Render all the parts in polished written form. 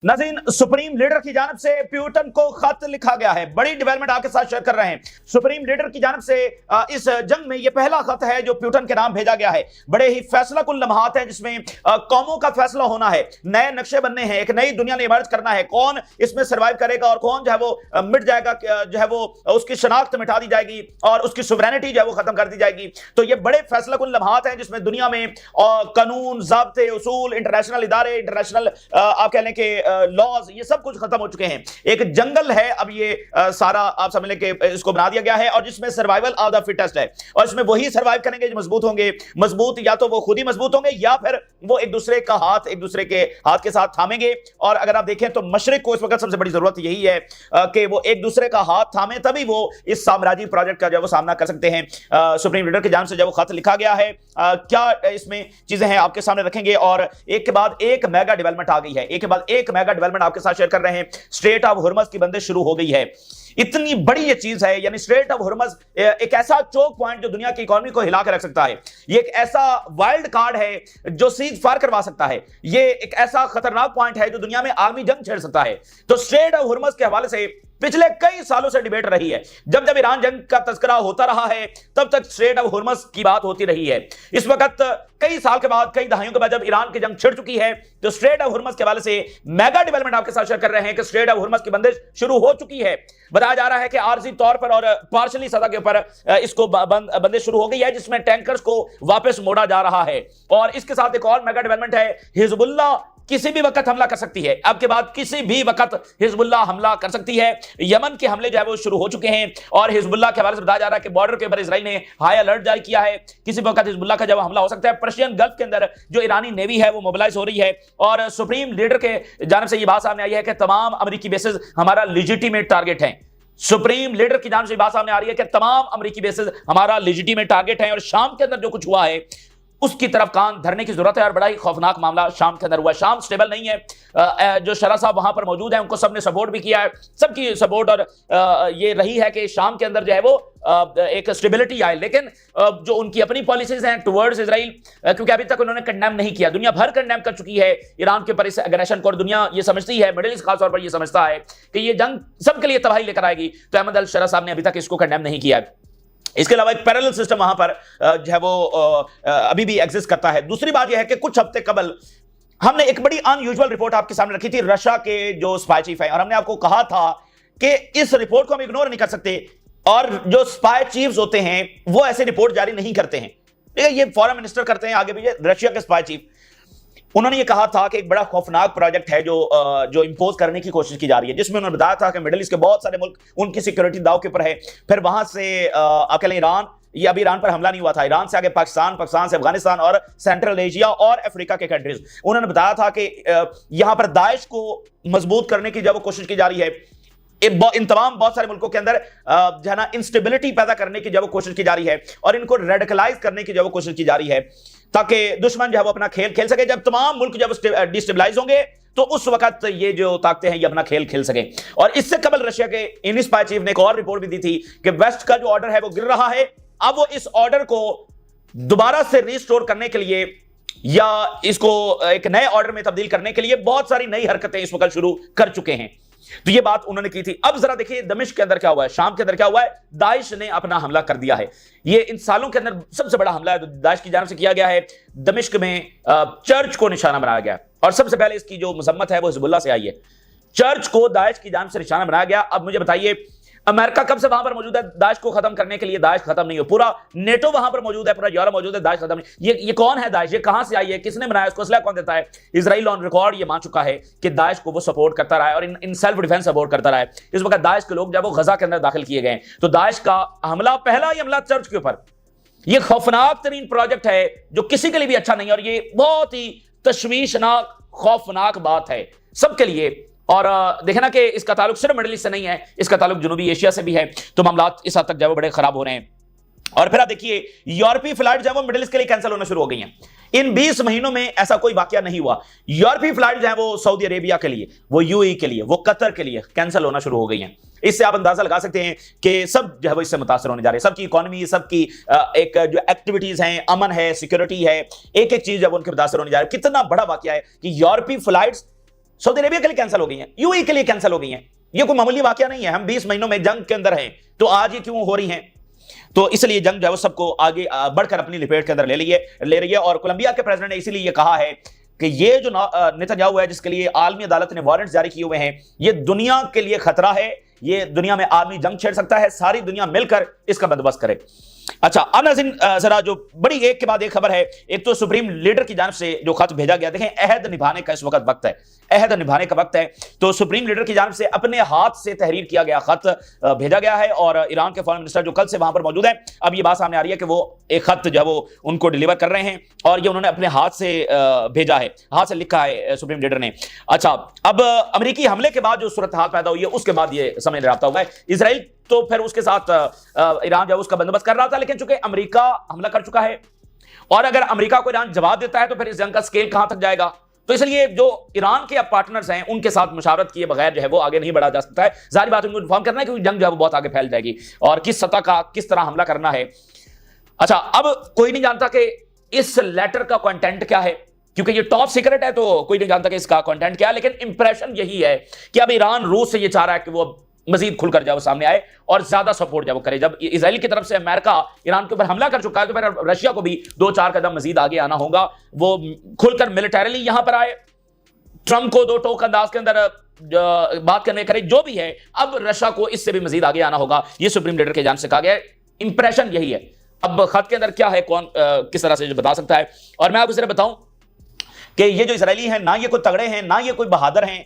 नाज़रीन, supreme leader की जानब से प्यूटन को खत लिखा गया है। बड़ी डेवलपमेंट आपके साथ शेयर कर रहे हैं। सुप्रीम लीडर की जानब से इस जंग में यह पहला खत है जो प्यूटन के नाम भेजा गया है। बड़े ही फैसला कुल लम्हात हैं जिसमें कौमों का फैसला होना है, नए नक्शे बनने हैं, एक नई दुनिया ने इमर्ज करना है। कौन इसमें सर्वाइव करेगा और कौन जो है वो मिट जाएगा, जो है वो उसकी शनाख्त मिटा दी जाएगी और उसकी सुवरेनिटी जो है वो खत्म कर दी जाएगी। तो ये बड़े फैसला कुल लम्हात हैं जिसमें दुनिया में कानून, ज़ाब्ते, उसूल, इंटरनेशनल इदारे, इंटरनेशनल आप कह लें कि लॉज, ये सब कुछ खत्म हो चुके हैं। एक जंगल है अब ये सारा आप समझ लें कि इसको बना दिया गया है और जिसमें सर्वाइवल ऑफ द फिटेस्ट है और इसमें वही सर्वाइव करेंगे जो मजबूत होंगे। मजबूत या तो वो खुद ही मजबूत होंगे या फिर वो एक दूसरे का हाथ एक दूसरे के हाथ के साथ थामेंगे। और अगर आप देखें तो मशरिक को इस वक्त सबसे बड़ी जरूरत यही है कि वो एक दूसरे का हाथ थामे, तभी वो इस साम्राज्य प्रोजेक्ट का जो वो सामना कर सकते हैं। सुप्रीम लीडर की जानिब से जब वो खत लिखा गया है, क्या इसमें चीजें हैं आपके सामने रखेंगे और एक के बाद एक मेगा डेवलपमेंट आ गई है। एक के बाद एक मेगा डेवलपमेंट आपके साथ शेयर कर रहे हैं। स्ट्रेट ऑफ हुर्मुज़ की बंदिश शुरू हो गई है। इतनी बड़ी ये चीज है, यानी स्ट्रेट ऑफ हुर्मुज़ एक ऐसा चोक पॉइंट जो दुनिया की इकोनॉमी को हिला कर रख सकता है। ये एक ऐसा वाइल्ड कार्ड है जो सीज फायर करवा सकता है। ये एक ऐसा खतरनाक पॉइंट है जो दुनिया में आलमी जंग छेड़ सकता है। तो स्ट्रेट ऑफ हुर्मुज़ के हवाले से पिछले कई सालों से डिबेट रही है। जब जब ईरान जंग का तस्करा होता रहा है तब तक स्ट्रेट ऑफ हुर्मुज़ की बात होती रही है। इस वक्त कई साल के बाद, कई दहाइयों के बाद जब ईरान की जंग छिड़ चुकी है तो स्ट्रेट ऑफ हुर्मुज़ के हवाले से मेगा डेवलपमेंट आपके साथ शेयर कर रहे हैं कि स्ट्रेट ऑफ हुर्मुज़ की बंदिश शुरू हो चुकी है। बताया जा रहा है कि आरजी तौर पर और पार्शली सतह के ऊपर इसको बंदिश शुरू हो गई है जिसमें टैंकर्स को वापस मोड़ा जा रहा है। और इसके साथ एक और मेगा डेवलपमेंट है, हिजबुल्लाह किसी भी वक्त हमला कर सकती है। अब के बाद किसी भी वक्त हिजबुल्लाह हमला कर सकती है। यमन के हमले जो है वो शुरू हो चुके हैं और हिजबुल्लाह के हवाले से बताया जा रहा है कि बॉर्डर के ऊपर इजराइल ने हाई अलर्ट जारी किया है। किसी वक्त हिजबुल्लाह का जब हमला हो सकता है। पर्शियन गल्फ के अंदर जो ईरानी नेवी है वो मोबिलाइज हो रही है और सुप्रीम लीडर के जानिब से ये बात सामने आई है कि तमाम अमेरिकी बेसेस हमारा लेजिटिमेट टारगेट है। सुप्रीम लीडर की जानिब से बात सामने आ रही है कि तमाम अमेरिकी बेसेस हमारा लेजिटिमेट टारगेट है और शाम के अंदर जो कुछ हुआ है उसकी तरफ कान धरने की जरूरत है। और बड़ा ही खौफनाक मामला शाम के अंदर हुआ। शाम स्टेबल नहीं है। जो शरा साहब वहां पर मौजूद हैं उनको सबने सपोर्ट भी किया है, सबकी सपोर्ट और ये रही है कि शाम के अंदर जो है वो एक स्टेबिलिटी आए। लेकिन जो उनकी अपनी पॉलिसीज हैं टुवर्ड्स इजराइल, क्योंकि अभी तक उन्होंने कंडेम नहीं किया, दुनिया भर कंडेम कर चुकी है ईरान के ऊपर इस एग्रेशन को और दुनिया ये समझती है, मिडिल ईस्ट खासतौर पर ये समझता है कि ये जंग सबके लिए तबाही लेकर आएगी। तो अहमद अल शरा साहब ने अभी तक इसको कंडेम नहीं किया है। इसके अलावा एक पैरेलल सिस्टम वहां पर जो है वो अभी भी एग्जिस्ट करता है। दूसरी बात यह है कि कुछ हफ्ते कबल हमने एक बड़ी अनयूजुअल रिपोर्ट आपके सामने रखी थी रशिया के जो स्पाई चीफ है और हमने आपको कहा था कि इस रिपोर्ट को हम इग्नोर नहीं कर सकते और जो स्पाई चीफ्स होते हैं वो ऐसे रिपोर्ट जारी नहीं करते हैं। ठीक है, ये फॉरेन मिनिस्टर करते हैं, आगे भी रशिया के स्पाई चीफ, उन्होंने ये कहा था कि एक बड़ा खौफनाक प्रोजेक्ट है जो इंपोज करने की कोशिश की जा रही है, जिसमें उन्होंने बताया था कि मिडिल ईस्ट के बहुत सारे मुल्क उनकी सिक्योरिटी दाव के ऊपर है। फिर वहां से अकेले ईरान, ये अभी ईरान पर हमला नहीं हुआ था, ईरान से आगे पाकिस्तान, पाकिस्तान से अफगानिस्तान और सेंट्रल एशिया और अफ्रीका के कंट्रीज। उन्होंने बताया था कि यहां पर दाइश को मजबूत करने की जब वो कोशिश की जा रही है, इन तमाम बहुत सारे मुल्कों के अंदर जो है ना इंस्टेबिलिटी पैदा करने की जब वो कोशिश की जा रही है और इनको रेडिकलाइज करने की जब वो कोशिश की जा रही है ताकि दुश्मन जो है वो अपना खेल खेल सके। जब तमाम मुल्क जब डिस्टेबलाइज होंगे तो उस वक्त ये जो ताकतें हैं ये अपना खेल खेल सके। और इससे कबल रशिया के इन स्पाई चीफ ने एक और रिपोर्ट भी दी थी कि वेस्ट का जो ऑर्डर है वो गिर रहा है। अब वो इस ऑर्डर को दोबारा से रिस्टोर करने के लिए या इसको एक नए ऑर्डर में तब्दील करने के लिए बहुत सारी नई हरकतें इस वक्त शुरू कर चुके हैं। तो ये बात उन्होंने की थी। अब जरा देखिए दमिश्क के अंदर क्या हुआ है, शाम के अंदर क्या हुआ है। दाइश ने अपना हमला कर दिया है। ये इन सालों के अंदर सबसे बड़ा हमला है दाइश की जानिब से किया गया है। दमिश्क में चर्च को निशाना बनाया गया और सबसे पहले इसकी जो मजम्मत है वो हिजबुल्लाह से आई है। चर्च को दाइश की जानिब से निशाना बनाया गया। अब मुझे बताइए अमेरिका कब से वहां पर मौजूद है दाइश को खत्म करने के लिए? दाइश खत्म नहीं हो, पूरा नेटो वहां पर मौजूद है, पूरा यूरोप मौजूद है, दाइश खत्म नहीं। ये कौन है दाइश? ये कहां से आई है? किसने बनाया इसको? असला कौन देता है? इजराइल ऑन रिकॉर्ड ये मान चुका है कि दाइश को वो सपोर्ट करता रहा है और इन सेल्फ डिफेंस सपोर्ट करता रहा है। इस वक्त दाइश के लोग जब वो गजा के अंदर दाखिल किए गए तो दाइश का हमला, पहला ही हमला चर्च के ऊपर, ये खौफनाक तरीन प्रोजेक्ट है जो किसी के लिए भी अच्छा नहीं है और ये बहुत ही तशवीशनाक खौफनाक बात है सबके लिए। और देखना कि इसका ताल्लुक सिर्फ मिडिल ईस्ट से नहीं है, इसका ताल्लुक जनूबी एशिया से भी है। तो मामला इस हद तक जो है बड़े खराब हो रहे हैं। और फिर आप देखिए यूरोपीय फ्लाइट जो है वो मिडिल ईस्ट के लिए कैंसिल होना शुरू हो गई हैं। इन 20 महीनों में ऐसा कोई वाकया नहीं हुआ। यूरोपीय फ्लाइट जो है वो सऊदी अरेबिया के लिए, वो यूएई के लिए, वो कतर के लिए कैंसिल होना शुरू हो गई हैं। इससे आप अंदाजा लगा सकते हैं कि सब जो है वो इससे मुतासर होने जा रहे हैं। सबकी इकोनॉमी, सबकी एक जो एक्टिविटीज हैं, अमन है, सिक्योरिटी है, एक एक चीज जब उनके मुतासर होने जा रही है। कितना बड़ा वाकया है कि यूरोपीय फ्लाइट्स सऊदी अरेबिया के लिए कैंसिल हो गई हैं, यूएई के लिए कैंसिल हो गई हैं। ये कोई मामूली वाकया नहीं है। हम 20 महीनों में जंग के अंदर हैं, तो आज ये क्यों हो रही हैं? तो इसलिए जंग जो है वो सबको आगे बढ़कर अपनी लिपेट के अंदर ले रही है। और कोलंबिया के प्रेसिडेंट ने इसीलिए ये कहा है कि ये जो नेतन्याहू है, जिसके लिए आलमी अदालत ने वारंट जारी किए हुए हैं, ये दुनिया के लिए खतरा है। ये दुनिया में आदमी जंग छेड़ सकता है, सारी दुनिया मिलकर इसका बंदोबस्त करे। अच्छा, अब नाज़रीन जरा जो बड़ी एक के बाद एक खबर है। एक तो सुप्रीम लीडर की जानिब से जो खत भेजा गया, देखें अहद निभाने का इस वक्त है, अहद निभाने का वक्त है। तो सुप्रीम लीडर की जानिब से अपने हाथ से तहरीर किया गया खत भेजा गया है और ईरान के फॉरेन मिनिस्टर जो कल से वहां पर मौजूद है, अब ये बात सामने आ रही है कि वो एक खत जो है वो उनको डिलीवर कर रहे हैं और ये उन्होंने अपने हाथ से भेजा है, हाथ से लिखा है सुप्रीम लीडर ने। अच्छा, अब अमेरिकी हमले के बाद जो सूरत हाल पैदा हुई है, उसके बाद ये समय रब्ता हुआ है। इसराइल तो फिर उसके साथ ईरान जो है उसका बंदोबस्त कर रहा था, लेकिन चूंकि अमेरिका हमला कर चुका है और अगर अमेरिका को ईरान जवाब देता है तो फिर इस जंग का स्केल कहां तक जाएगा। तो इसलिए जो ईरान के अब पार्टनर्स हैं उनके साथ मुशावरत किए बगैर जो है वो आगे नहीं बढ़ा जा सकता है। जाहिर बात है उनको इन्फॉर्म करना है कि जंग जो है वो बहुत आगे फैल जाएगी और किस सतह का किस तरह हमला करना है। अच्छा, अब कोई नहीं जानता कि इस लेटर का कंटेंट क्या है, क्योंकि ये टॉप सीक्रेट है, तो कोई नहीं जानता कि इसका कंटेंट क्या है। लेकिन इंप्रेशन यही है कि अब ईरान रूस से ये चाह रहा है कि वो मजीद खुलकर जाओ सामने आए और ज्यादा सपोर्ट जब करे। जब इजराइल की तरफ से अमेरिका ईरान के ऊपर हमला कर चुका है तो फिर रशिया को भी 2-4 कदम मजीद आगे आना होगा, वो खुलकर मिलिटरीली यहां पर आए, ट्रंप को दो टोक अंदाज के अंदर बात करने करे, जो भी है। अब रशिया को इससे भी मजीद आगे आना होगा, ये सुप्रीम लीडर के जान से कहा गया है। इंप्रेशन यही है। अब खत के अंदर क्या है, कौन किस तरह से जो बता सकता है। और मैं आपको सिर्फ बताऊं कि ये जो इसराइली हैं ना ये कोई तगड़े हैं ना ये कोई बहादुर हैं।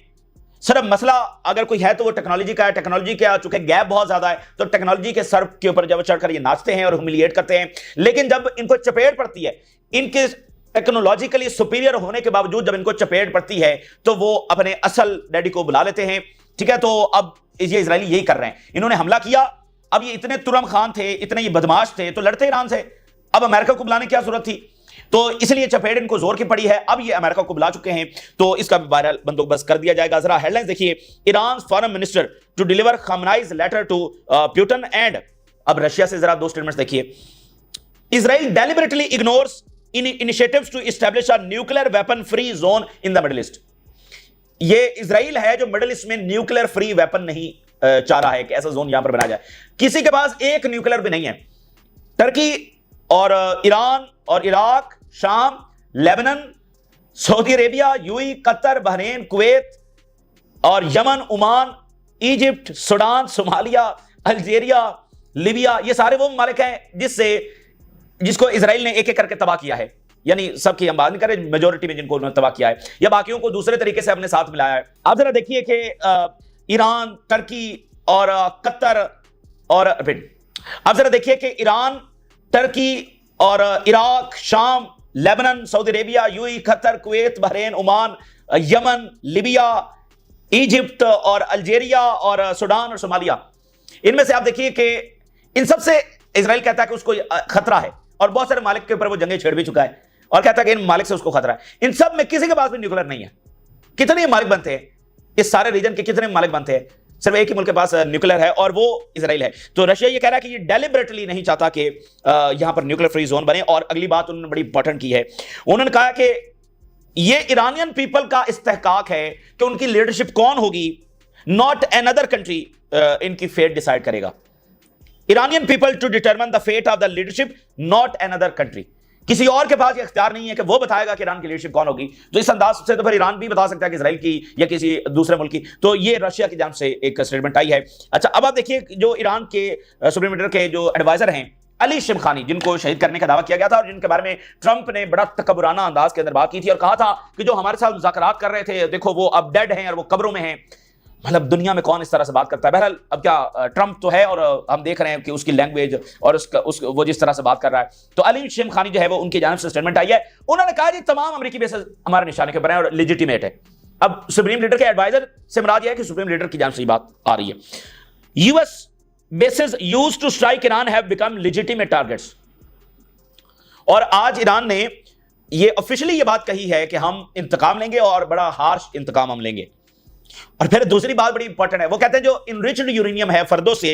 सिर्फ मसला अगर कोई है तो वो टेक्नोलॉजी का है। टेक्नोलॉजी का चूंकि गैप बहुत ज्यादा है तो टेक्नोलॉजी के सर के ऊपर जब चढ़कर ये नाचते हैं और ह्यूमिलिएट करते हैं, लेकिन जब इनको चपेट पड़ती है, इनके टेक्नोलॉजिकली सुपीरियर होने के बावजूद जब इनको चपेट पड़ती है तो वो अपने असल डैडी को बुला लेते हैं। ठीक है, तो अब ये इजरायली यही कर रहे हैं। इन्होंने हमला किया, अब ये इतने तुरम खान थे, इतने ये बदमाश थे, तो लड़ते ईरान से। अब अमेरिका को बुलाने की क्या जरूरत थी? तो इसलिए चपेट इनको जोर की पड़ी है। अब ये अमेरिका को बुला चुके हैं तो इसका भी वायरल बंदोबस्त कर दिया जाएगा। जरा हेडलाइंस देखिए, Iran foreign minister to deliver Khamenei's letter to Putin and. अब रशिया से जरा दो स्टेटमेंट्स देखिए। Israel deliberately ignores initiatives to establish a nuclear weapon free zone in the Middle East. ये इजराइल है जो मिडिल ईस्ट में न्यूक्लियर फ्री वेपन नहीं चाह रहा है कि ऐसा जोन यहां पर बनाया जाए। किसी के पास एक न्यूक्लियर भी नहीं है। टर्की और ईरान और इराक, शाम, Lebanon, Saudi Arabia, UAE, Qatar, Bahrain, Kuwait और Yemen, Oman, Egypt, Sudan, Somalia, Algeria, Libya, ये सारे वो ममालिक हैं जिसको इजराइल ने एक एक करके तबाह किया है। यानी सबकी हम बात नहीं करें, मेजोरिटी में जिनको उन्होंने तबाह किया है या बाकियों को दूसरे तरीके से अपने साथ मिलाया है। आप जरा देखिए कि ईरान, टर्की और कतर और आप जरा देखिए कि ईरान, टर्की और इराक, शाम, Lebanon, Saudi Arabia, UAE, Qatar, Kuwait, Bahrain, Oman, Yemen, Libya, Egypt और अल्जीरिया और सूडान और सोमालिया, इनमें से आप देखिए कि इन सब से इजराइल कहता है कि उसको खतरा है और बहुत सारे मालिक के ऊपर वो जंगें छेड़ भी चुका है और कहता है कि इन मालिक से उसको खतरा है। इन सब में किसी के पास भी न्यूक्लियर नहीं है। कितने मालिक बनते हैं इस सारे रीजन के, कितने मालिक बनते हैं? सिर्फ एक ही मुल्क के पास न्यूक्लियर है और वो इजराइल है। तो रशिया ये कह रहा है कि ये डेलिबरेटली नहीं चाहता कि यहां पर न्यूक्लियर फ्री जोन बने। और अगली बात उन्होंने बड़ी इंपॉर्टेंट की है, उन्होंने कहा कि ये ईरानियन पीपल का इस्तेहकाक है कि उनकी लीडरशिप कौन होगी, नॉट अनदर कंट्री इनकी फेट डिसाइड करेगा। Iranian people to determine the fate of the leadership, not another country. किसी और के पास ये इख्तियार नहीं है कि वो बताएगा कि ईरान की लीडरशिप कौन होगी। तो इस अंदाज से तो फिर ईरान भी बता सकता है कि इजराइल की या किसी दूसरे मुल्क की। तो ये रशिया की जानिब से एक स्टेटमेंट आई है। अच्छा, अब आप देखिए जो ईरान के सुप्रीम लीडर के जो एडवाइजर हैं अली शिमखानी, जिनको शहीद करने का दावा किया गया था और जिनके बारे में ट्रंप ने बड़ा तकबराना अंदाज के अंदर बात की थी और कहा था कि जो हमारे साथ मुज़ाकरात कर रहे थे, देखो वो अब डेड हैं और वो कब्रों में हैं। मतलब दुनिया में कौन इस तरह से बात करता है। बहरहाल अब क्या ट्रंप तो है और हम देख रहे हैं कि उसकी लैंग्वेज और वो जिस तरह से बात कर रहा है। तो अली शिमखानी जो है वो उनकी जानिब से स्टेटमेंट आई है। उन्होंने कहा जी तमाम अमेरिकी बेसेस हमारे निशाने के ऊपर हैं और लेजिटिमेट है। अब सुप्रीम लीडर के एडवाइजर से मुराद यह है कि सुप्रीम लीडर की जानिब से बात आ रही है। US bases used to strike Iran have become legitimate targets. और आज ईरान ने ये ऑफिशियली ये बात कही है कि हम इंतकाम लेंगे और बड़ा हार्श इंतकाम हम लेंगे। और फिर दूसरी बात बड़ी इंपॉर्टेंट है, वो कहते हैं जो इनरिच्ड यूरेनियम है फर्दों से,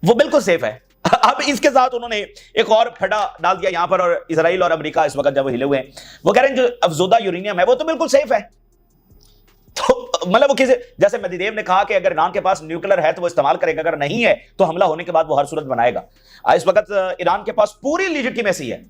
वो बिल्कुल सेफ है। अब इसके साथ उन्होंने एक और फटा डाल दिया यहां पर और इजराइल और अमेरिका इस वक्त जब वो हिले हुए हैं, वो कह रहे हैं जो अफजोदा यूरेनियम है वो तो बिल्कुल सेफ है। तो मतलब वो किसी, जैसे मेदवेदेव ने कहा कि अगर ईरान के पास न्यूक्लियर है तो वो इस्तेमाल करेगा, अगर नहीं है तो हमला होने के बाद वो हर सूरत बनाएगा। इस वक्त ईरान के पास पूरी लीजिटिमेसी है,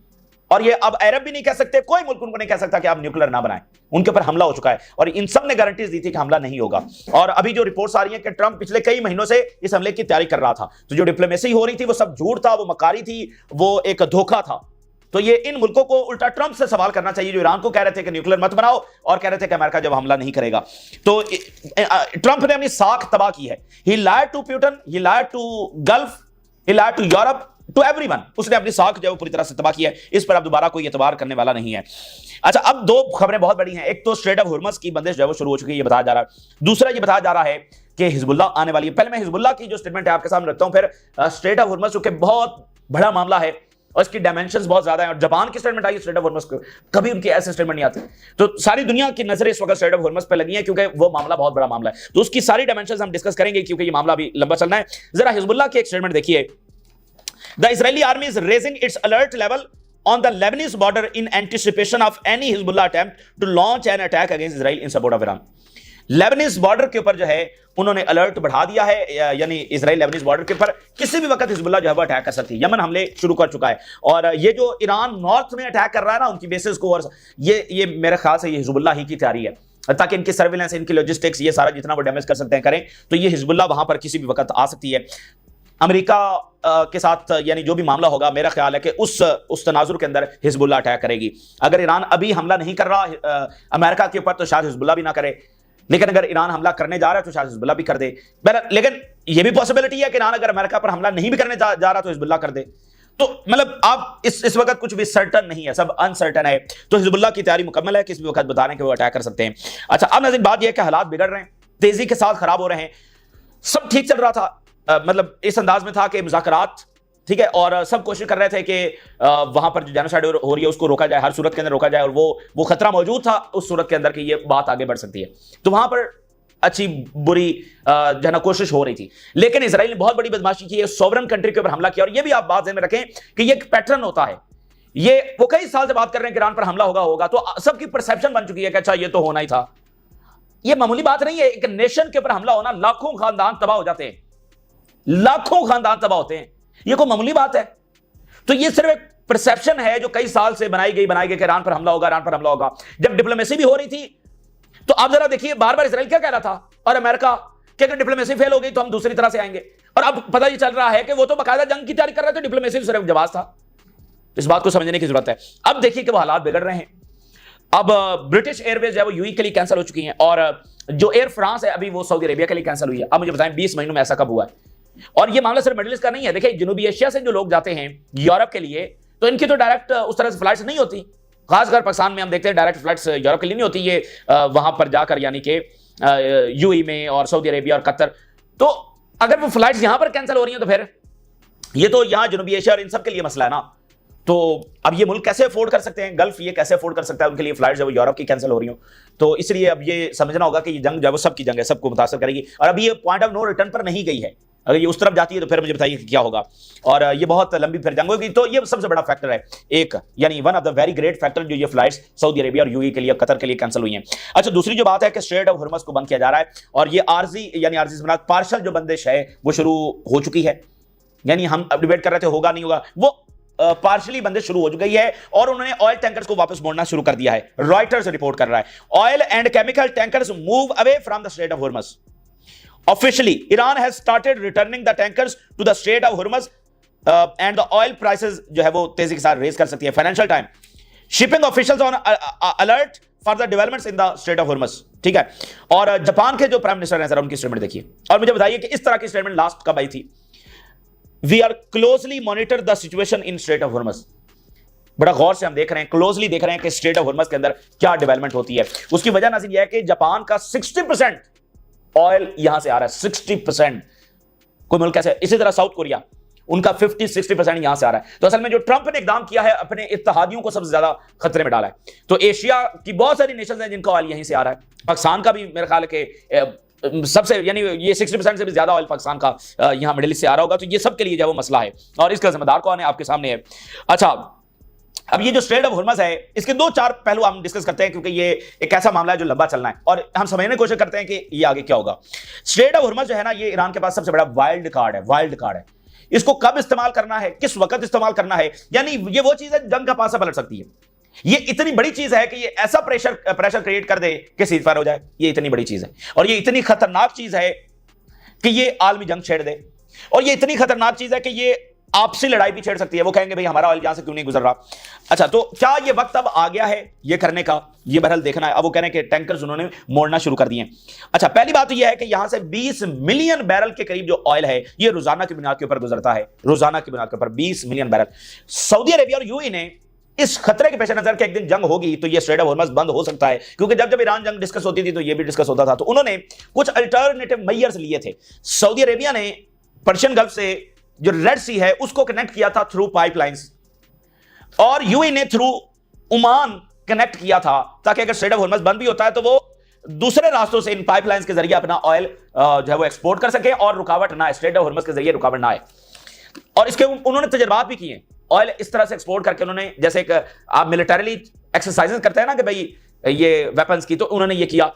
और ये अब अरब भी नहीं कह सकते, कोई मुल्क उनको नहीं कह सकता कि आप न्यूक्लियर ना बनाएं। उनके ऊपर हमला हो चुका है और इन सब ने गारंटीज दी थी कि हमला नहीं होगा। और अभी जो रिपोर्ट्स आ रही हैं कि ट्रंप पिछले कई महीनों से इस हमले की तैयारी कर रहा था, तो जो डिप्लोमेसी हो रही थी वो सब झूठ था, वो मकारी थी, वो एक धोखा था। तो ये इन मुल्कों को उल्टा ट्रंप से सवाल करना चाहिए, जो ईरान को कह रहे थे कि न्यूक्लियर मत बनाओ और कह रहे थे कि अमेरिका जब हमला नहीं करेगा। तो ट्रंप ने अपनी साख तबाह की है। He lied to Putin, he lied to Gulf, he lied to Europe, to everyone. उसने अपनी साख जो है पूरी तरह से तबाह की है। इस पर अब दोबारा कोई एतबार करने वाला नहीं है। अच्छा, अब दो खबरें बहुत बड़ी हैं। एक तो स्ट्रेट ऑफ हुर्मुज़ की बंदिश जो है वो शुरू हो चुकी है, ये बताया जा रहा है। दूसरा ये बताया जा रहा है कि हिजबुल्ला आने वाली है। पहले मैं हिजबुल्ला की जो स्टेटमेंट है आपके सामने रखता हूं, फिर स्ट्रेट ऑफ हुर्मुज़ चूंकि बहुत बड़ा मामला है और इसकी डायमेंशंस बहुत ज्यादा है, और जापान की statement I straight of Hormuz को, कभी उनकी ऐसे स्टेटमेंट नहीं आती। तो सारी दुनिया की नजरें इस वक्त स्ट्रेट ऑफ हुर्मुज़ पे लगी हैं, क्योंकि वो मामला बहुत बड़ा मामला है। तो उसकी सारी डायमेंशंस हम डिस्कस करेंगे, क्योंकि ये मामला भी लंबा चलना है। जरा हिजबुल्ला की एक स्टेटमेंट देखिए। The Israeli army is raising its alert level on the Lebanese border in anticipation of any Hezbollah attempt to launch an attack against Israel in support of Iran. Lebanese border के ऊपर जो है उन्होंने alert बढ़ा दिया है, यानी Israel Lebanese border के ऊपर किसी भी वक्त हिजबुल्लाह जो है वो अटैक कर सकती है। यमन हमले शुरू कर चुका है, और ये जो ईरान नॉर्थ में अटैक कर रहा है ना उनकी बेसिस को, और ये मेरे ख्याल से ये हिजबुल्लाह ही की तैयारी है, ताकि इनकी सर्विलेंस, इनकी लॉजिस्टिक्स, ये सारा जितना वो डैमेज कर सकते हैं करें। तो ये हिजबुल्लाह वहां पर किसी भी वक्त आ सकती है। अमेरिका के साथ यानी जो भी मामला होगा, मेरा ख्याल है कि उस तनाजुर के अंदर हिजबुल्लाह अटैक करेगी। अगर ईरान अभी हमला नहीं कर रहा अमेरिका के ऊपर, तो शायद हिजबुल्लाह भी ना करे, लेकिन अगर ईरान हमला करने जा रहा है तो शायद हिजबुल्लाह भी कर दे। लेकिन यह भी पॉसिबिलिटी है कि ईरान अगर अमेरिका पर हमला नहीं भी करने जा रहा तो हिजबुल्लाह कर दे। तो मतलब आप इस वक्त कुछ भी सर्टन नहीं है, सब अनसर्टन है। तो हिजबुल्लाह की तैयारी मुकम्मल है, किसी भी वक्त बता रहे हैं कि वो अटैक कर सकते हैं। अच्छा, अब नाज़रीन बात यह है कि हालात बिगड़ रहे हैं, तेजी के साथ खराब हो रहे हैं। सब ठीक चल रहा था, मतलब इस अंदाज में था कि मुज़ाकरात ठीक है, और सब कोशिश कर रहे थे कि वहां पर जो जेनोसाइड हो रही है उसको रोका जाए, हर सूरत के अंदर रोका जाए, और वो खतरा मौजूद था उस सूरत के अंदर कि ये बात आगे बढ़ सकती है। तो वहां पर अच्छी बुरी जो है ना कोशिश हो रही थी। लेकिन इजराइल ने बहुत बड़ी बदमाशी की है, सॉवरन कंट्री के ऊपर हमला किया। और ये भी आप बात ध्यान में रखें कि ये एक पैटर्न होता है। ये वो कई साल से बात कर रहे हैं कि ईरान पर हमला होगा, तो सबकी परसेप्शन बन चुकी है कि अच्छा ये तो होना ही था। ये मामूली बात नहीं है, एक नेशन के ऊपर हमला होना, लाखों खानदान तबाह हो जाते हैं, लाखों खानदान तबाह होते हैं, ये कोई मामूली बात है? तो ये सिर्फ एक परसेप्शन है जो कई साल से बनाई गई कि ईरान पर हमला होगा, ईरान पर हमला होगा। जब डिप्लोमेसी भी हो रही थी तो आप जरा देखिए, बार बार इजराइल क्या कह रहा था और अमेरिका कि अगर डिप्लोमेसी फेल हो गई तो हम दूसरी तरह से आएंगे। और अब पता ये चल रहा है कि वो तो बाकायदा जंग की तैयारी कर रहे थे, डिप्लोमेसी सिर्फ जवाब था। इस बात को समझने की जरूरत है। अब देखिए कि वो हालात बिगड़ रहे हैं। अब ब्रिटिश एयरवेज है वो यूएई के लिए कैंसिल हो चुकी है, और जो एयर फ्रांस है अभी वो सऊदी अरेबिया के लिए कैंसिल हुई है। अब मुझे बताएं 20 महीनों में ऐसा कब हुआ है? और ये मामला सिर्फ मिडिल ईस्ट का नहीं है। देखिए, जनूबी एशिया से जो लोग जाते हैं यूरोप के लिए, तो इनकी तो डायरेक्ट उस तरह से फ्लाइट्स नहीं होती। खासकर पाकिस्तान में हम देखते हैं डायरेक्ट फ्लाइट्स यूरोप के लिए नहीं होती, ये वहां पर जाकर यानी कि यूएई में और सऊदी अरेबिया और कतर। तो अगर वो फ्लाइट्स यहां पर कैंसिल हो रही हैं तो फिर ये तो यहां जनूबी एशिया और इन सब के लिए मसला है ना। तो अब ये मुल्क कैसे अफोर्ड कर सकते हैं, गल्फ ये कैसे अफोर्ड कर सकता है उनके लिए फ्लाइट्स जब यूरोप की कैंसिल हो रही हो। तो इसलिए अब ये समझना होगा कि ये जंग जो है वो सबकी जंग है, सबको मुतासर करेगी। और अभी ये पॉइंट ऑफ नो रिटर्न पर नहीं गई है। अगर ये उस तरफ जाती है तो फिर मुझे बताइए क्या होगा, और ये बहुत लंबी फिर जंग होगी। तो ये सबसे बड़ा फैक्टर है एक, यानी one of the very great factor जो ये फ्लाइट्स सऊदी अरेबिया और यूएई के लिए, कतर के लिए कैंसिल हुई हैं। अच्छा, दूसरी जो बात है कि स्ट्रेट ऑफ हुर्मुज़ को बंद किया जा रहा है, और ये आरजी यानी आरजी से पार्शल जो बंदिश है वो शुरू हो चुकी है। यानी हम अब डिबेट कर रहे थे होगा नहीं होगा, वो पार्शली बंदिश शुरू हो गई है, और उन्होंने ऑयल टैंकर्स को वापस मोड़ना शुरू कर दिया है। रॉयटर्स रिपोर्ट कर रहा है, oil and chemical tankers move away from the Strait of Hormuz. Officially, Iran has started returning the tankers to the Strait of Hormuz, and the oil prices जो है वो तेजी के साथ रेज कर सकती है। Financial Time, shipping officials on alert for the developments in the Strait of Hormuz. ठीक है, और जापान के जो प्राइम मिनिस्टर हैं, जरा उनकी स्टेटमेंट देखिए और मुझे बताइए कि इस तरह की स्टेटमेंट लास्ट कब आई थी। We are closely monitor the situation in Strait of Hormuz. बड़ा गौर से हम देख रहे हैं, क्लोजली देख रहे हैं कि स्ट्रेट ऑफ हुर्मुज़ के अंदर क्या डेवलपमेंट होती है। उसकी वजह नाज़रीन यह है कि जापान का 60% ऑयल यहां से आ रहा है, 60%। कोई मुल्क कैसे, इसी तरह साउथ कोरिया, उनका 50-60% यहां से आ रहा है। तो असल में जो ट्रंप ने इकदाम किया है अपने इत्तेहादियों को सबसे ज्यादा खतरे में डाला है। तो एशिया की बहुत सारी नेशंस हैं जिनका ऑयल यहीं से आ रहा है। पाकिस्तान का भी मेरे ख्याल है कि सबसे, यानी ये 60% से भी ज्यादा ऑयल पाकिस्तान का यहां मिडिल ईस्ट से आ रहा होगा। तो ये सब के लिए जो वो मसला है, और इसका जिम्मेदार कौन है आपके सामने है। अच्छा, अब ये जो स्ट्रेट ऑफ हुर्मस है, इसके दो चार पहलू हम डिस्कस करते हैं, क्योंकि ये एक ऐसा मामला है जो लंबा चलना है और हम समझने की कोशिश करते हैं कि ये आगे क्या होगा। स्ट्रेट ऑफ हुर्मस जो है ना, ये ईरान के पास सबसे बड़ा वाइल्ड कार्ड है, वाइल्ड कार्ड है। इसको कब इस्तेमाल करना है, किस वक्त इस्तेमाल करना है, यानी ये वो चीज है जंग का पासा पलट सकती है। ये इतनी बड़ी चीज है कि ये ऐसा प्रेशर क्रिएट कर दे कि सीजफायर हो जाए। ये इतनी बड़ी चीज है और ये इतनी खतरनाक चीज है कि ये आलमी जंग छेड़ दे, और ये इतनी खतरनाक चीज है कि ये आपसी लड़ाई भी छेड़ सकती है। वो कहेंगे भाई हमारा ऑयल यहां से क्यों नहीं गुजर रहा। अच्छा, तो क्या ये वक्त अब आ गया है ये करने का, ये बहरहाल देखना है। अब वो कह रहे हैं कि टैंकर्स उन्होंने मोड़ना शुरू कर दिए। अच्छा, पहली बात तो ये है कि यहां से 20 मिलियन बैरल के करीब जो ऑयल है ये रोजाना की बुनियाद के ऊपर गुजरता है, रोजाना की बुनियाद के ऊपर 20 मिलियन बैरल। सऊदी अरेबिया और यूएई ने इस खतरे के पेश नजर के एक दिन जंग होगी तो ये स्ट्रेट ऑफ हॉर्मज़ बंद हो सकता है, क्योंकि जब जब ईरान जंग डिस्कस होती थी तो ये भी डिस्कस होता था। तो उन्होंने कुछ अल्टरनेटिव मेजर्स लिए थे। सऊदी अरेबिया ने पर्शियन गल्फ से जो रेड सी है उसको कनेक्ट किया था थ्रू पाइपलाइंस, और यूएई ने थ्रू ओमान कनेक्ट किया था, ताकि अगर स्ट्रेट ऑफ हॉर्मज़ बंद भी होता है तो वो दूसरे रास्तों से इन पाइपलाइंस के जरिए अपना ऑयल जो है वो एक्सपोर्ट कर सके और रुकावट ना आए, स्ट्रेट ऑफ हॉर्मज़ के जरिए रुकावट ना आए। और इसके उन्होंने तजर्बात भी किए, ऑयल इस तरह से एक्सपोर्ट करके उन्होंने, जैसे एक आप मिलिटरीली एक्सरसाइजेस करते हैं ना कि भाई ये वेपन्स की, तो उन्होंने ये किया।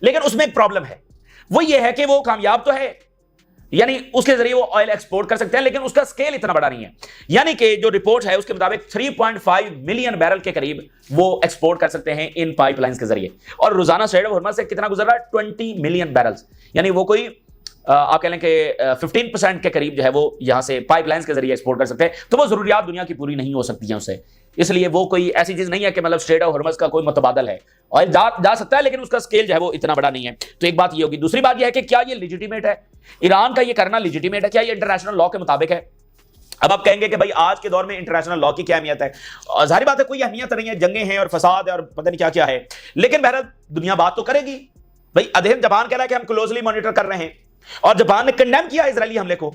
लेकिन उसमें एक प्रॉब्लम है, वो ये है कि वो कामयाब तो है, यानी उसके जरिए वो ऑयल एक्सपोर्ट कर सकते हैं, लेकिन उसका स्केल इतना बड़ा नहीं है। यानी कि जो रिपोर्ट है उसके मुताबिक 3.5 मिलियन बैरल के करीब वो एक्सपोर्ट कर सकते हैं इन पाइपलाइंस के जरिए, और रोजाना स्ट्रेट ऑफ हॉर्मज़ से कितना गुजर रहा है, 20 मिलियन बैरल्स, यानी वो कोई आप कह लें कि 15% के करीब जो है वो यहां से पाइपलाइंस के जरिए एक्सपोर्ट कर सकते हैं। तो वो जरूरियात दुनिया की पूरी नहीं हो सकती हैं उससे, इसलिए वो कोई ऐसी चीज नहीं है कि मतलब स्ट्रेट ऑफ हॉर्मज़ का कोई मुतबादल है, और जा सकता है लेकिन उसका स्केल जो है वो इतना बड़ा नहीं है। तो एक बात ये होगी। दूसरी बात ये है कि क्या ये लेजिटिमेट है, ईरान का ये करना लेजिटिमेट है, क्या ये इंटरनेशनल लॉ के मुताबिक है। अब आप कहेंगे कि भाई आज के दौर में इंटरनेशनल लॉ की क्या अहमियत है, और जाहिर बात है कोई अहमियत नहीं है, जंगे हैं और फसाद है और पता नहीं क्या क्या है, लेकिन बहरहाल दुनिया बात तो करेगी। भाई अधेन जापान कह रहा है कि हम क्लोजली मॉनिटर कर रहे हैं, और जापान ने कंडेम किया इजरायली हमले को।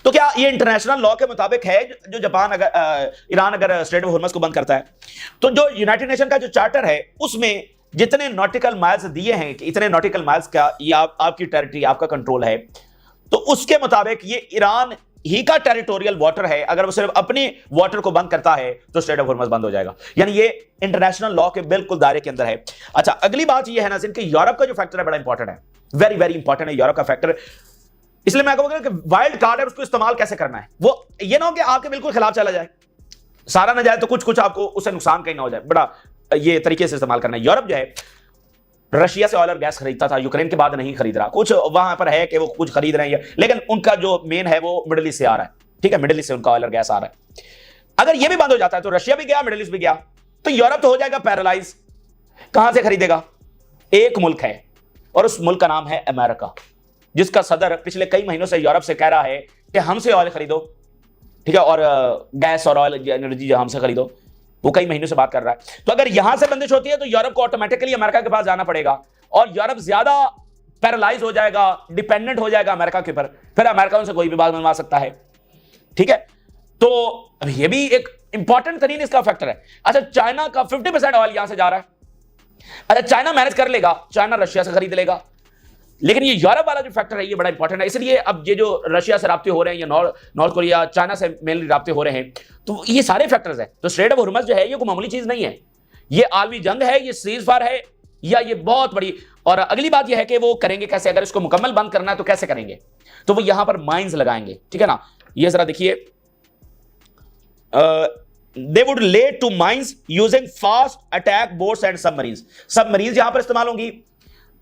तो क्या ये इंटरनेशनल लॉ के मुताबिक है जो जापान अगर ईरान अगर स्ट्रेट ऑफ हॉर्मज़ को बंद करता है, तो जो यूनाइटेड नेशन का जो चार्टर है उसमें जितने नॉटिकल माइल्स दिए हैं कि इतने नॉटिकल माइल्स का ये आपकी टेरिटरी, आपका कंट्रोल है, तो उसके मुताबिक ये ईरान ही का टेरिटोरियल वाटर है। अगर वो सिर्फ अपने वाटर को बंद करता है तो स्ट्रेट ऑफ हॉर्मज़ बंद हो जाएगा, यानी ये इंटरनेशनल लॉ के बिल्कुल दायरे के अंदर है। अच्छा, अगली बात ये है नाज़रीन कि यूरोप का जो फैक्टर है बड़ा इंपॉर्टेंट है, वेरी वेरी इंपॉर्टेंट है यूरोप का फैक्टर। इसलिए मैं कहूंगा कि वाइल्ड कार्ड है, उसको इस्तेमाल कैसे करना है। वो ये ना हो कि आपके बिल्कुल खिलाफ चला जाए, सारा ना जाए तो कुछ कुछ आपको उससे नुकसान कहीं ना हो जाए, बड़ा ये तरीके से इस्तेमाल करना है। यूरोप जो है रशिया से ऑयल और गैस खरीदता था, यूक्रेन के बाद नहीं खरीद रहा। कुछ वहां पर है कि वो कुछ खरीद रहे हैं, लेकिन उनका जो मेन है वो मिडिल ईस्ट से आ रहा है। ठीक है, मिडिल ईस्ट से उनका ऑयल और गैस आ रहा है। अगर ये भी बंद हो जाता है तो रशिया भी गया, मिडिल ईस्ट भी गया, तो यूरोप तो हो जाएगा पैरालाइज। कहां से खरीदेगा? एक मुल्क है और उस मुल्क का नाम है अमेरिका, जिसका सदर पिछले कई महीनों से यूरोप से कह रहा है कि हमसे ऑयल खरीदो, ठीक है, और गैस और ऑयल एनर्जी जो हमसे खरीदो, वो कई महीनों से बात कर रहा है। तो अगर यहां से बंदिश होती है तो यूरोप को ऑटोमेटिकली अमेरिका के पास जाना पड़ेगा, और यूरोप ज्यादा पैरालाइज हो जाएगा, डिपेंडेंट हो जाएगा अमेरिका के ऊपर। फिर अमेरिका उनसे कोई भी बात मनवा सकता है। ठीक है, तो अब ये भी एक इंपॉर्टेंट तरीन इसका फैक्टर है। अच्छा, चाइना का 50% ऑयल यहां से जा रहा है। अच्छा, चाइना मैनेज कर लेगा, चाइना रशिया से खरीद लेगा, लेकिन ये यूरोप वाला जो फैक्टर है ये बड़ा इंपॉर्टेंट है। इसलिए अब ये जो रशिया से राब्ते हो रहे हैं या नॉर्थ कोरिया, चाइना से मेनली राब्ते हो रहे हैं, तो ये सारे फैक्टर्स हैं। तो स्ट्रेट ऑफ हॉर्मज़ जो है ये कोई मामूली चीज नहीं है, ये आलमी जंग है, ये सीज़फायर है, या ये बहुत बड़ी। और अगली बात ये है कि वो करेंगे कैसे, अगर इसको मुकम्मल बंद करना है तो कैसे करेंगे, तो वो यहां पर माइंस लगाएंगे। ठीक है ना, ये जरा देखिए, they would lay to mines using fast attack boats and submarines। Submarines यहां पर इस्तेमाल होंगी,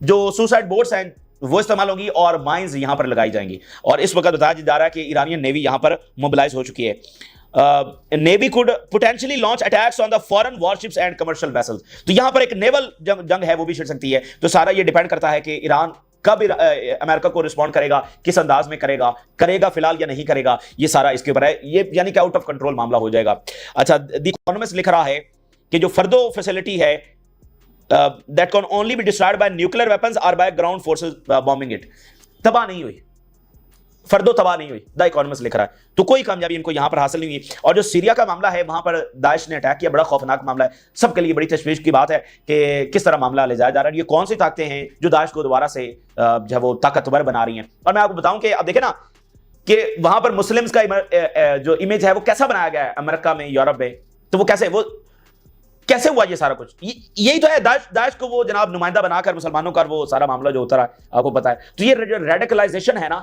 जो सुसाइड बोट्स हैं वो इस्तेमाल होंगी, और माइंस यहां पर लगाई जाएंगी। और इस वक्त बताया जा रहा है कि ईरानियन नेवी यहां पर मोबिलाइज हो चुकी है। Navy could potentially launch attacks on the foreign warships and commercial vessels. तो यहां पर एक नेवल जंग है वो भी छिड़ सकती है। तो सारा ये डिपेंड करता है कि ईरान कब अमेरिका को रिस्पॉन्ड करेगा, किस अंदाज में करेगा फिलहाल या नहीं करेगा, ये सारा इसके ऊपर है। ये यानी कि आउट ऑफ कंट्रोल मामला हो जाएगा। अच्छा, द इकोनॉमिस्ट लिख रहा है कि जो फर्दो फैसिलिटी है that can only be destroyed by nuclear weapons or by ground forces bombing it, तबाह नहीं हुई, फर्दो तबाह नहीं हुई, द इकोनॉमिस्ट लिख रहा है। तो कोई कामयाबी इनको यहां पर हासिल नहीं हुई। और जो सीरिया का मामला है वहां पर दाइश ने अटैक किया, बड़ा खौफनाक मामला है, सबके लिए बड़ी तशवीश की बात है कि किस तरह मामला ले जाया जा रहा है। ये कौन सी ताकतें हैं जो दाइश को दोबारा से जो वो ताकतवर बना रही हैं। और मैं आपको बताऊं कि अब देखें ना कि वहां पर मुस्लिम्स का जो इमेज है वो कैसा बनाया गया है अमेरिका में, यूरोप में। तो वो कैसे हुआ ये सारा कुछ? यही तो है, दाइश को वो जनाब नुमाइंदा बनाकर मुसलमानों का वो सारा मामला जो होता रहा आपको पता है। तो ये जो रेडिकलाइजेशन है ना,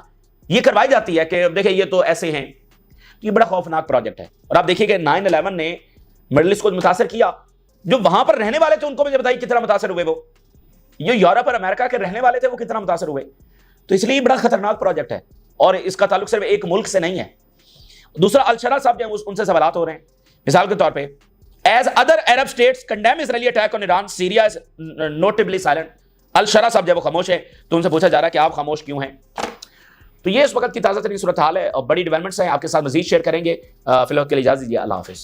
ये करवाई जाती है कि देखिए ये तो ऐसे हैं। तो ये बड़ा खौफनाक प्रोजेक्ट है। और आप देखिए कि 9/11 ने मिडिल ईस्ट को मुतासर किया। जो वहां पर रहने वाले थे उनको मुझे बताइए कितना मुतासर हुए। वो जो यूरोप और अमेरिका के रहने वाले थे वो कितना मुतासर हुए। तो इसलिए बड़ा खतरनाक प्रोजेक्ट है और इसका ताल्लुक सिर्फ एक मुल्क से नहीं है। दूसरा, अल-शरा साहब जो उनसे सवालात हो रहे हैं, मिसाल के तौर पे, as other Arab states condemn Israeli attack on Iran, Syria is notably silent. Al-Sharaa साहब जब वो खामोश है तो उनसे पूछा जा रहा है कि आप खामोश क्यों हैं। तो ये इस वक्त की ताज़ा तरीन सूरत हाल है और बड़ी डेवलपमेंट्स हैं, आपके साथ मजीद शेयर करेंगे। फिलहाल के लिए इजाज़त दीजिए, अल्लाह हाफिज़।